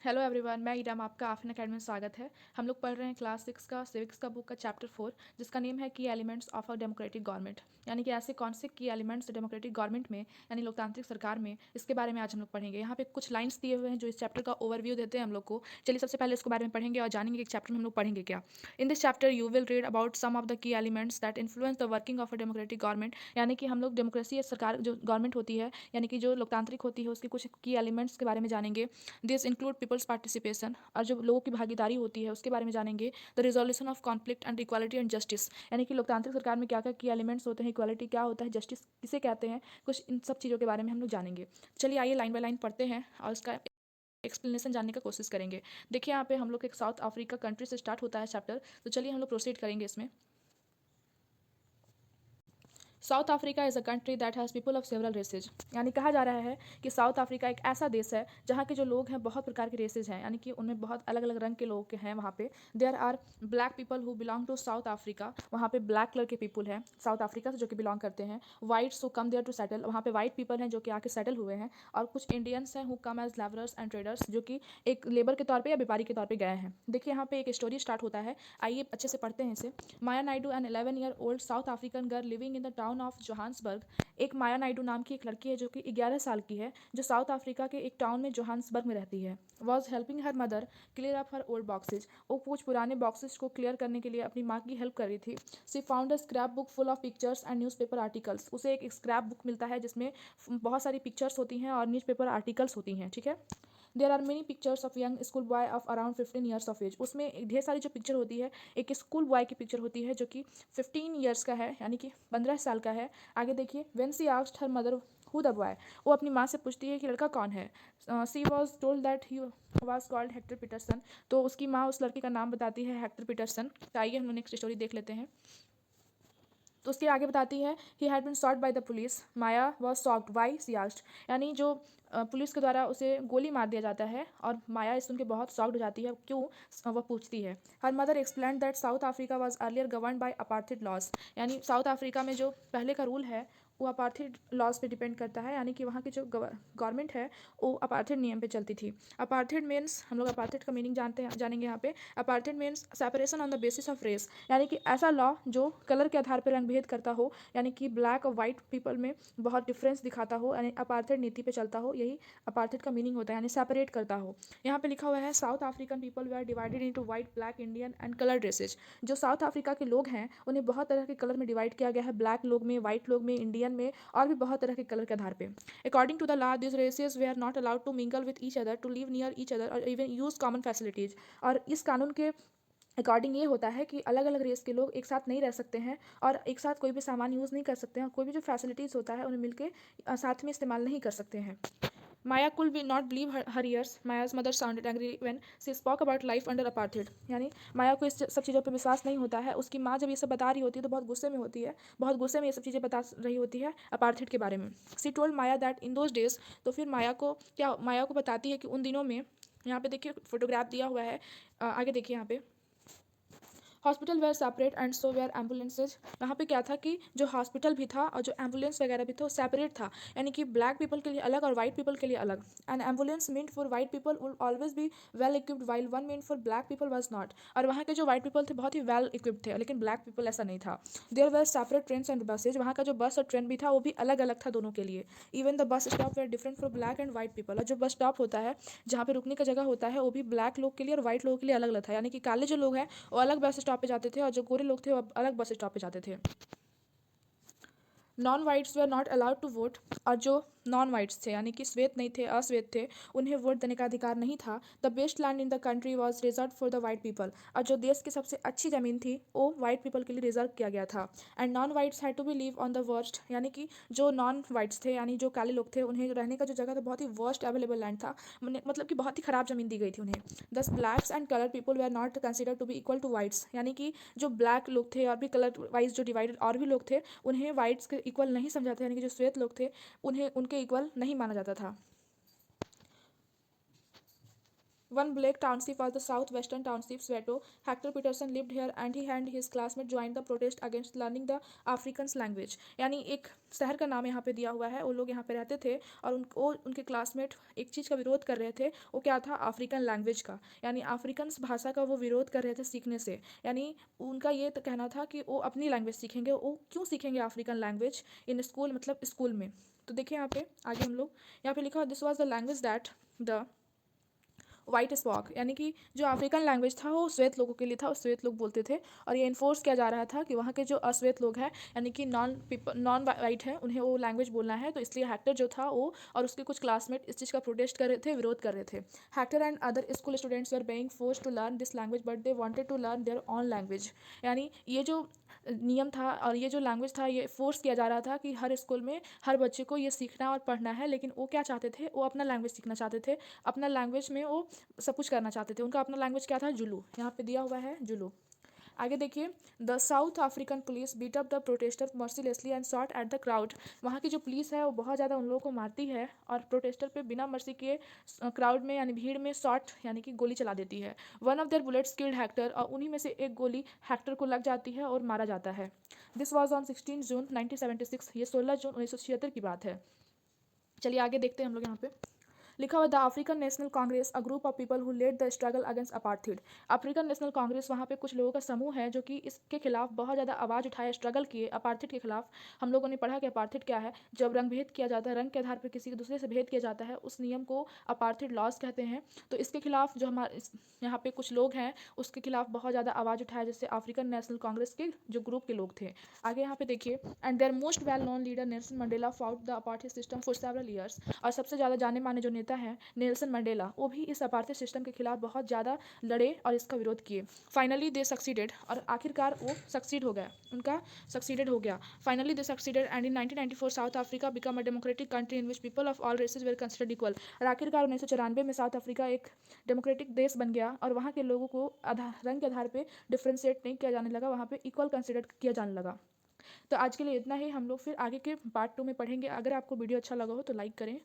Hello everyone, मैं ईराम, आपका आफिन academy में स्वागत है। हम लोग पढ़ रहे हैं क्लास 6 का सिविक्स का बुक का चैप्टर 4, जिसका नेम है की elements of a democratic government. यानी कि ऐसे कौन से की एलिमेंट्स डेमोक्रेटिक गवर्नमेंट में, यानी लोकतांत्रिक सरकार में, इसके बारे में आज हम लोग पढ़ेंगे। यहाँ पे कुछ लाइन्स दिए हुए हैं जो इस चैप्टर का ओवरव्यू देते हैं हम लोग को। चलिए सबसे पहले इसके बारे में पढ़ेंगे और जानेंगे कि चैप्टर में हम लोग पढ़ेंगे क्या। In this chapter you will read about some of the key elements that influence the working of a democratic government. यानी कि हम लोग डेमोक्रेसी सरकार जो गवर्नमेंट होती है, यानी कि जो लोकतांत्रिक होती है, उसके कुछ की एलिमेंट्स के बारे में जानेंगे। दिस इंक्लूड पीपल्स पार्टिसिपेशन, और जो लोगों की भागीदारी होती है उसके बारे में जानेंगे। The resolution of conflict and equality and justice, यानी कि लोकतांत्रिक सरकार में क्या क्या की एलिमेंट्स होते हैं, इक्वालिटी क्या होता है, जस्टिस किसे कहते हैं, कुछ इन सब चीज़ों के बारे में हम लोग जानेंगे। चलिए आइए लाइन बाय लाइन पढ़ते हैं और उसका एक्सप्लेनेशन जानने का कोशिश करेंगे। देखिए यहाँ पे हम लोग एक साउथ अफ्रीका कंट्री से स्टार्ट होता है चैप्टर, तो चलिए हम लोग प्रोसीड करेंगे इसमें। South Africa is a country that has people of several races, यानी कहा जा रहा है कि साउथ अफ्रीका एक ऐसा देश है जहाँ के जो लोग हैं बहुत प्रकार के रेसेज हैं, यानी कि उनमें बहुत अलग अलग रंग के लोग के हैं वहाँ पे। There are black people who belong to South Africa, वहाँ पे ब्लैक कलर के पीपल हैं साउथ अफ्रीका से जो कि बिलोंग करते हैं। Whites who come there to settle, वहाँ पे वाइट पीपल हैं जो कि आके सेटल हुए हैं। और कुछ इंडियंस हैं who come as labourers and traders, जो कि एक लेबर के तौर पर या व्यापारी के तौर पर गए हैं। देखिए यहाँ पे एक स्टोरी स्टार्ट होता है, आइए अच्छे से पढ़ते हैं इसे। Maya Naidu an 11 year old South African girl living in the town of Johannesburg. एक माया नायडू नाम की एक लड़की है जो कि 11 साल की है, जो साउथ अफ्रीका के एक टाउन में जोहान्सबर्ग में रहती है। Was helping her mother clear up her old boxes, वो कुछ पुराने बॉक्सेज को क्लियर करने के लिए अपनी माँ की हेल्प कर रही थी। She found a scrapbook full of pictures and newspaper articles, उसे एक स्क्रैप बुक मिलता है जिसमें बहुत सारी पिक्चर्स होती हैं और न्यूज़पेपर आर्टिकल्स होती हैं, ठीक है। There are many pictures of young school boy of around 15 years of age, उसमें ढेर सारी जो पिक्चर होती है, एक स्कूल बॉय की पिक्चर होती है जो कि 15 ईयर्स का है, यानी कि 15 साल का है। आगे देखिए, when she asked her mother who the boy, वो अपनी माँ से पूछती है कि लड़का कौन है। She was told that he was called Hector Pieterson, तो उसकी माँ उस लड़के का नाम बताती है हेक्टर पीटरसन। तो आइए हम लोग नेक्स्ट स्टोरी देख लेते हैं। तो उसके आगे बताती है he had been shot by the police, Maya was shocked why she asked, यानी जो पुलिस के द्वारा उसे गोली मार दिया जाता है और माया इस सुन के बहुत शॉक्ड हो जाती है, क्यों, वह पूछती है। Her mother explain that South Africa was earlier govern by apartheid laws, यानी साउथ अफ्रीका में जो पहले का रूल है वो अपार्थेड लॉज पे डिपेंड करता है, यानी कि वहाँ की जो गवर्नमेंट है वो अपार्थेड नियम पे चलती थी। अपार्थेड मीन्स, हम लोग अपार्थेड का मीनिंग जानेंगे यहाँ पे। Apartheid means separation on the basis of race, यानी कि ऐसा लॉ जो कलर के आधार पर रंग भेद करता हो, यानी कि ब्लैक और वाइट पीपल में बहुत डिफरेंस दिखाता हो, यानी अपार्थेड नीति पे चलता हो, यही अपार्थेड का मीनिंग होता है, यानी सेपरेट करता हो। यहाँ पे लिखा हुआ है South African people they are divided into white, black, Indian and colour races. जो साउथ अफ्रीका के लोग हैं उन्हें बहुत तरह के कलर में डिवाइड किया गया है, ब्लैक लोग में, वाइट लोग में, इंडियन में, और भी बहुत तरह के कलर के आधार पे। According to the law this races they are not allowed to mingle with each other, to live near each other और इवन यूज कॉमन फैसिलिटीज। और इस कानून के अकॉर्डिंग ये होता है कि अलग अलग रेस के लोग एक साथ नहीं रह सकते हैं और एक साथ कोई भी सामान यूज़ नहीं कर सकते हैं, और कोई भी जो फैसिलिटीज़ होता है उन्हें मिलके साथ में इस्तेमाल नहीं कर सकते हैं। Maya could be not believe her ears, Maya's mother sounded angry when she spoke about life under apartheid, यानी माया को इस सब चीज़ों पर विश्वास नहीं होता है। उसकी माँ जब ये सब बता रही होती है तो बहुत गुस्से में होती है, बहुत गुस्से में ये सब चीज़ें बता रही होती है अपार्थेड के बारे में। सी told Maya that in those days, तो फिर माया को बताती है कि उन दिनों में, यहाँ पे देखिए फोटोग्राफ दिया हुआ है, आगे देखिए यहाँ पे, hospital were separate and so were ambulances. यहाँ पे क्या था कि जो हॉस्पिटल भी था और जो एम्बुलेंस वगैरह भी था वो सेपरेट था, यानी कि ब्लैक पीपल के लिए अलग और वाइट पीपल के लिए अलग। And ambulance meant for white people will always be well equipped while one meant for black people was not, और वहाँ के जो वाइट पीपल थे बहुत ही वेल इक्विप्ड थे, लेकिन ब्लैक पीपल ऐसा नहीं था। There were separate train and buses, वहाँ का जो बस और ट्रेन भी था वो भी अलग अलग था दोनों के लिए। Even the bus stop were different for black and white people, और जो बस स्टॉप होता है जहाँ पे रुकने का जगह होता है वो भी ब्लैक लोग के लिए और वाइट लोगों के लिए अलग अलग था, यानी कि काले जो लोग हैं वो अलग बस स्टॉप पे जाते थे और जो गोरे लोग थे वो अलग बस स्टॉप पे जाते थे। Non whites were not allowed to vote, और जो नॉन वाइट्स थे यानी कि श्वेत नहीं थे, अश्वेत थे, उन्हें वोट देने का अधिकार नहीं था। The best land in the country was reserve for the white people, और जो देश की सबसे अच्छी ज़मीन थी वो वाइट पीपल के लिए रिजर्व किया गया था। And non whites had to be live on the worst, यानी कि जो नॉन वाइट्स थे यानी जो काले लोग थे उन्हें रहने का जो जगह था बहुत ही वर्स्ट अवेलेबल लैंड था, मतलब कि बहुत ही ख़राब ज़मीन दी गई थी उन्हें। Thus blacks and colour people they are not consider to be equal to whites, यानी कि जो ब्लैक लोग थे और भी कलर वाइज जो डिवाइडेड और भी लोग थे उन्हें वाइट्स के इक्वल नहीं समझा था, यानी कि जो श्वेत लोग थे उन्हें उनके इक्वल नहीं माना जाता था। One Blake Township was the southwestern township. Sveto Hector Peterson lived here and he and his classmate joined the protest against learning the Africans language. यानी एक शहर का नाम यहाँ पे दिया हुआ है, वो लोग यहाँ पे रहते थे और उनको उनके क्लासमेट एक चीज़ का विरोध कर रहे थे, वो क्या था, अफ्रीकन लैंग्वेज का, यानी अफ्रीकन्स भाषा का वो विरोध कर रहे थे सीखने से। यानी उनका ये तो कहना था कि वो अपनी लैंग्वेज सीखेंगे, वो क्यों सीखेंगे अफ्रीकन लैंग्वेज इन स्कूल, मतलब स्कूल में। तो देखिए यहाँ पे आगे हम लोग, यहाँ पे लिखा this was the language that the white spoke, यानी कि जो अफ्रीकन लैंग्वेज था वो श्वेत लोगों के लिए था, श्वेत लोग बोलते थे। और ये इन्फोर्स किया जा रहा था कि वहाँ के जो अश्वेत लोग हैं, यानी कि नॉन वाइट हैं, उन्हें वो लैंग्वेज बोलना है। तो इसलिए हेक्टर जो था वो और उसके कुछ क्लासमेट इस चीज़ का प्रोटेस्ट कर रहे थे, विरोध कर रहे थे। Hector and other school students were being force to learn this language but they wanted to learn their own language. यानी ये जो नियम था और ये जो लैंग्वेज था, ये फोर्स किया जा रहा था कि हर स्कूल में हर बच्चे को ये सीखना और पढ़ना है, लेकिन वो क्या चाहते थे, वो अपना लैंग्वेज सीखना चाहते थे, अपना लैंग्वेज में वो सब कुछ करना चाहते थे। उनका अपना लैंग्वेज क्या था, जुलू, यहाँ पे दिया हुआ है जुलू। आगे देखिए, the South African police beat up the protester mercilessly and shot at the crowd. वहाँ की जो पुलिस है वो बहुत ज़्यादा उन लोगों को मारती है और प्रोटेस्टर पे बिना मर्सी के क्राउड में यानी भीड़ में शॉट यानी कि गोली चला देती है। One of their bullets killed Hector, और उन्हीं में से एक गोली हेक्टर को लग जाती है और मारा जाता है। दिस वॉज ऑन 16 जून 1976, ये 16 जून 1976 की बात है। चलिए आगे देखते हैं हम लोग यहाँ पे। लिखा हुआ the African National Congress, a group of people who led the struggle against apartheid. African National Congress, वहाँ पे कुछ लोगों का समूह है जो कि इसके खिलाफ बहुत ज़्यादा आवाज़ उठाए, स्ट्रगल किए अपार्थीड के खिलाफ। हम लोगों ने पढ़ा कि अपार्थीड क्या है, जब रंग भेद किया जाता है, रंग के आधार पर किसी दूसरे से भेद किया जाता है, उस नियम को अपार्थीड लॉज कहते हैं। तो इसके खिलाफ जो हमारे यहाँ पे कुछ लोग हैं उसके खिलाफ बहुत ज़्यादा आवाज़ उठाया, जैसे अफ्रीकन नेशनल कांग्रेस के जो ग्रुप के लोग थे। आगे यहाँ पे देखिए, and their most well known leader Nelson Mandela fought the apartheid system for several years. और सबसे ज़्यादा जाने माने जो नेता हैं नेल्सन मंडेला, वो भी इस अपार्थीड सिस्टम के खिलाफ बहुत ज़्यादा लड़े और इसका विरोध किए। फाइनली दे सक्सीडेड, और आखिरकार वो सक्सीड हो गया, उनका सक्सीडेड हो गया। Finally they succeeded and in 1994 south Africa become a democratic country in which people of all races where considered equal. और आखिरकार 1994 में साउथ अफ्रीका एक डेमोक्रेटिक देश बन गया और वहाँ के लोगों को रंग के आधार पर डिफ्रेंशिएट नहीं किया जाने लगा, वहाँ पर इक्वल कंसिडर किया जाने लगा। तो आज के लिए इतना ही, हम लोग फिर आगे के पार्ट 2 में पढ़ेंगे। अगर आपको वीडियो अच्छा लगा हो तो लाइक करें।